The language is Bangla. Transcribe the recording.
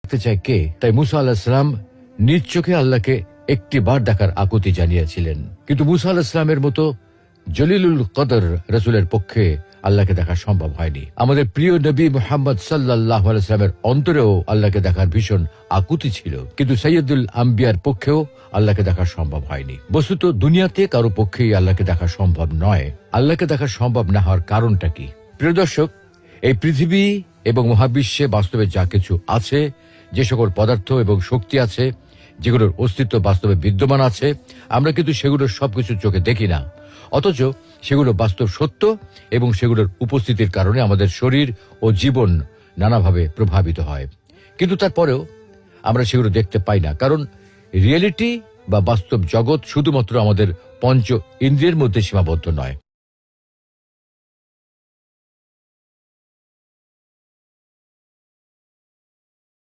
দেখতে চায় কে? তাই মুসা আলাইহিস সালাম নিজ চোখে আল্লাহকে একটি বার দেখার আকুতি জানিয়েছিলেন। কিন্তু মুসা আলাইহিস সালামের মতো জলিলুল কদর রাসূলের পক্ষে আল্লাহকে দেখা সম্ভব হয়নি। আমাদের প্রিয় নবী মুহাম্মদ সাল্লাল্লাহু আলাইহি ওয়াসাল্লামের অন্তরেও আল্লাহকে দেখার ভীষণ আকুতি ছিল, কিন্তু সাইয়্যিদুল আম্বিয়ার পক্ষেও আল্লাহকে দেখা সম্ভব হয়নি। বস্তুত দুনিয়াতে কারো পক্ষেই আল্লাহকে দেখা সম্ভব নয়। আল্লাহকে দেখা সম্ভব না হওয়ার কারণটা কি? প্রিয় দর্শক, এই পৃথিবী এবং মহাবিশ্বে বাস্তবে যা কিছু আছে, যে সকল পদার্থ এবং শক্তি আছে, যেগুলোর অস্তিত্ব বাস্তবে বিদ্যমান আছে, আমরা কিন্তু সেগুলোর সবকিছু চোখে দেখি না। অথচ সেগুলো বাস্তব সত্য এবং সেগুলোর উপস্থিতির কারণে আমাদের শরীর ও জীবন নানাভাবে প্রভাবিত হয়। কিন্তু তারপরেও আমরা সেগুলো দেখতে পাই না, কারণ রিয়েলিটি বা বাস্তব জগৎ শুধুমাত্র আমাদের পঞ্চ ইন্দ্রিয়ের মধ্যে সীমাবদ্ধ নয়।